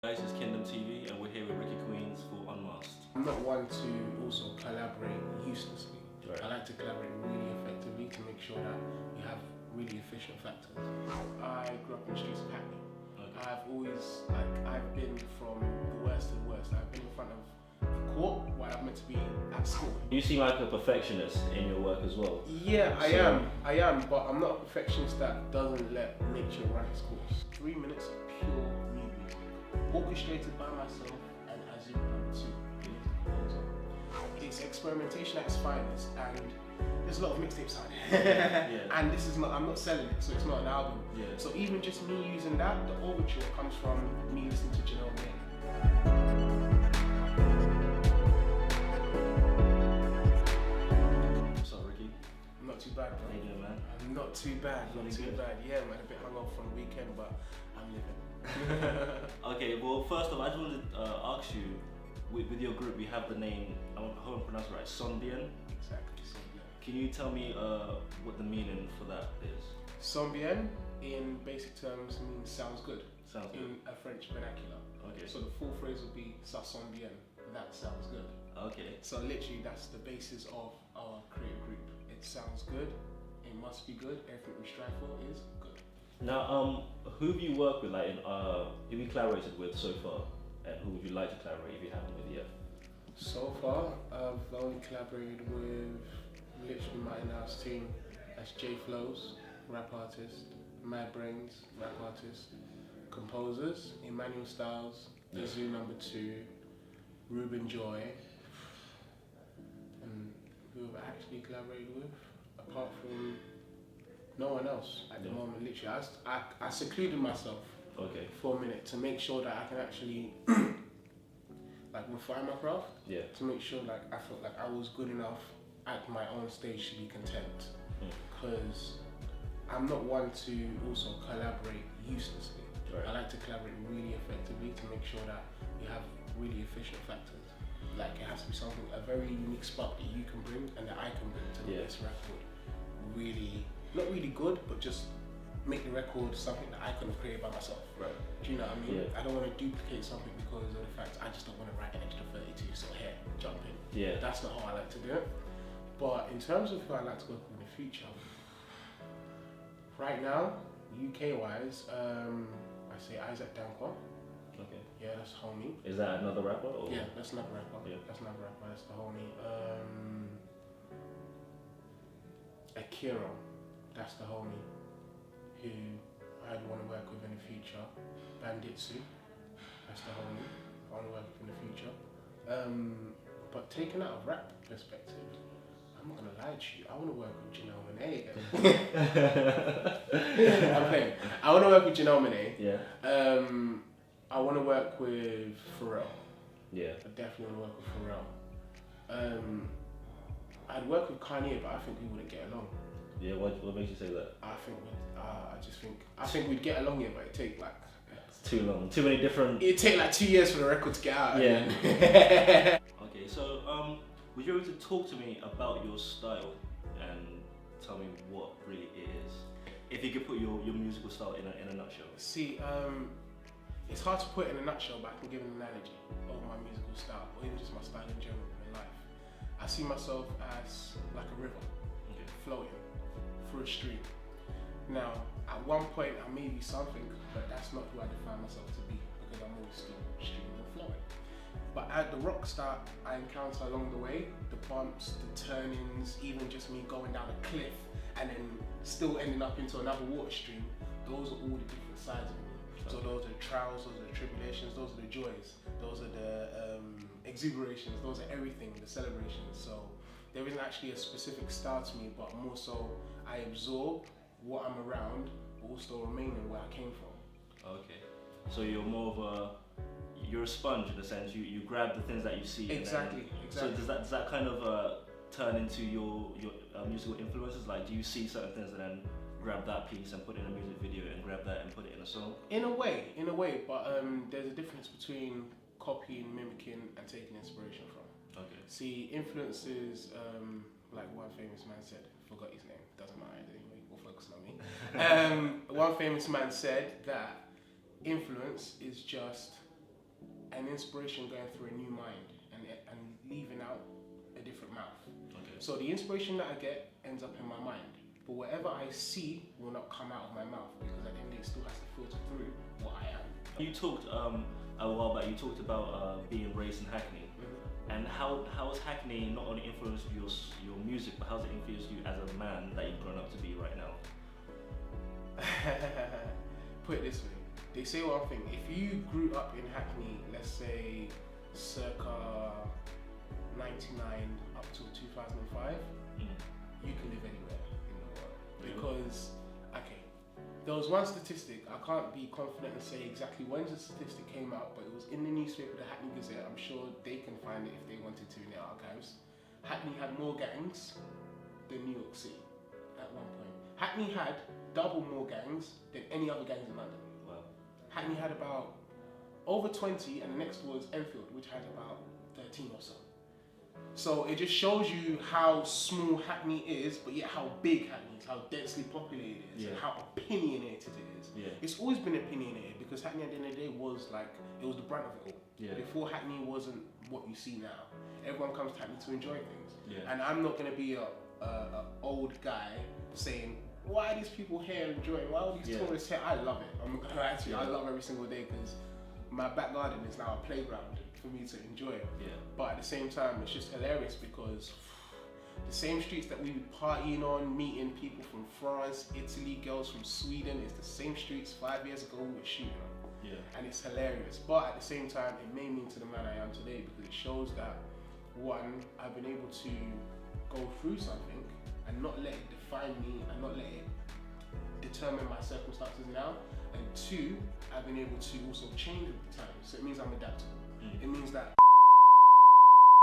Guys, it's Kingdom TV and we're here with Ricci Queens for Unmasked. I'm not one to also collaborate uselessly. Right. I like to collaborate really effectively to make sure that you have really efficient factors. I grew up in the streets of Hackney. Okay. I've been from the worst to the worst. I've been in front of the court while I'm meant to be at school. You seem like a perfectionist in your work as well. Yeah, I am, but I'm not a perfectionist that doesn't let nature run its course. 3 minutes of pure music, orchestrated by myself and as you want to. It's experimentation at its finest, and there's a lot of mixtapes out there. Yeah. And I'm not selling it, so it's not an album. Yeah. So even just me using that, the overture comes from me listening to Janelle Monae. What's up, Ricky? Not too bad, bro. How you doing, man? I'm not too bad, Feeling not too good? bad. Yeah, man, a bit hungover from the weekend, but I'm living. Okay, well, first off, I just wanted to ask you, with your group, we have the name, I hope I pronounce it right, Zombien. Exactly, Zombien. Can you tell me what the meaning for that is? Zombien, in basic terms, means sounds good. Sounds good. In a French vernacular. Okay. So the full phrase would be ça sent bien. That sounds good. Okay. So literally, that's the basis of our creative group. It sounds good. It must be good. Everything we strive for is good. Now, who have you worked with, like, who have you collaborated with so far? And who would you like to collaborate if you haven't with yet? So far, I've only collaborated with literally my in-house team. That's J Flows, rap artist, Mad Brains, rap artist, composers, Emmanuel Styles, Yeah. Zoo Number 2, Ruben Joy, and who have I actually collaborated with, apart from no one else at the Yeah. moment. Literally, I secluded myself Okay. for a minute to make sure that I can actually like refine my craft. Yeah. To make sure like I felt like I was good enough at my own stage to be content, because I'm not one to also collaborate uselessly. Right. I like to collaborate really effectively to make sure that you have really efficient factors. Like it has to be something, a very unique spark that you can bring and that I can bring to make this record really, not really good, but just make the record something that I couldn't have created by myself. Right. Do you know what I mean? Yeah. I don't want to duplicate something because of the fact I just don't want to write an extra 32, so here, jump in. Yeah. That's not how I like to do it. But in terms of who I like to work with in the future, right now, UK wise, I say Isaac Dankwa. Okay. Yeah, that's homie. Is that another rapper? Or? Yeah, that's another rapper. Yeah. That's another rapper. That's the homie. Akira, that's the homie who I'd want to work with in the future. Banditsu, that's the homie I want to work with in the future. But taken out of rap perspective, I'm not gonna lie to you. I want to work with Janelle Monae again. I'm playing. I want to work with Janelle Monae. Yeah. I want to work with Pharrell. Yeah. I definitely want to work with Pharrell. I'd work with Kanye, but I think we wouldn't get along. Yeah. What makes you say that? I think we'd get along here, but it'd take like It's too long. Too many different. it'd take like 2 years for the record to get out. Yeah. Okay. So, would you be able to talk to me about your style and tell me what really it is? If you could put your musical style in a nutshell. See, it's hard to put in a nutshell, but I can give an analogy of my musical style, or even just my style in general in life. I see myself as like a river, Okay. floating through a stream. Now, at one point I may be something, but that's not who I define myself to be, because I'm always still streaming and flowing. But at the rocks that I encounter along the way, the bumps, the turnings, even just me going down a cliff and then still ending up into another water stream, those are all the different sides of me. So those are the trials, those are the tribulations, those are the joys, those are the exuberations, those are everything, the celebrations. So there isn't actually a specific style to me, but more so I absorb what I'm around, but also remaining where I came from. Okay. So you're more of you're a sponge in a sense. You grab the things that you see. Exactly. So does that kind of turn into your musical influences? Like, do you see certain things and then grab that piece and put it in a music video and grab that and put it in a song? In a way, but there's a difference between copying, mimicking, and taking inspiration from. Okay. See, influences, like one famous man said, forgot his name, doesn't matter anyway, we'll focus on me. One famous man said that influence is just an inspiration going through a new mind and leaving out a different mouth. Okay. So the inspiration that I get ends up in my mind, but whatever I see will not come out of my mouth, because at the end of the day it still has to filter through what I am. You talked a while back. You talked about being raised in Hackney, and how has Hackney not only influenced your music, but how has it influenced you as a man that you've grown up to be right now? Put it this way, they say one thing: if you grew up in Hackney, let's say circa 99 up to 2005, you can live anywhere in the world. Because, okay, there was one statistic, I can't be confident and say exactly when the statistic came out, but it was in the newspaper, the Hackney Gazette. I'm sure they can find it if they wanted to in their archives. Hackney had more gangs than New York City at one point. Hackney had double more gangs than any other gangs in London. Wow. Hackney had about over 20, and the next was Enfield, which had about 13 or so. So it just shows you how small Hackney is, but yet how big Hackney is, how densely populated it is, and how opinionated it is. Yeah. It's always been opinionated, because Hackney at the end of the day was like, it was the brunt of it all. Yeah. Before, Hackney wasn't what you see now. Everyone comes to Hackney to enjoy things. Yeah. And I'm not going to be a old guy saying, why are these people here enjoying, why are these tourists here? I love it. I'm actually, I love every single day, because my back garden is now a playground for me to enjoy. Yeah. But at the same time, it's just hilarious, because the same streets that we were partying on, meeting people from France, Italy, girls from Sweden, it's the same streets 5 years ago we were shooting on. Yeah. And it's hilarious. But at the same time, it made me into the man I am today, because it shows that, one, I've been able to go through something and not let it define me, and not let it determine my circumstances now. And two, I've been able to also change with the times. So it means I'm adaptable. It means that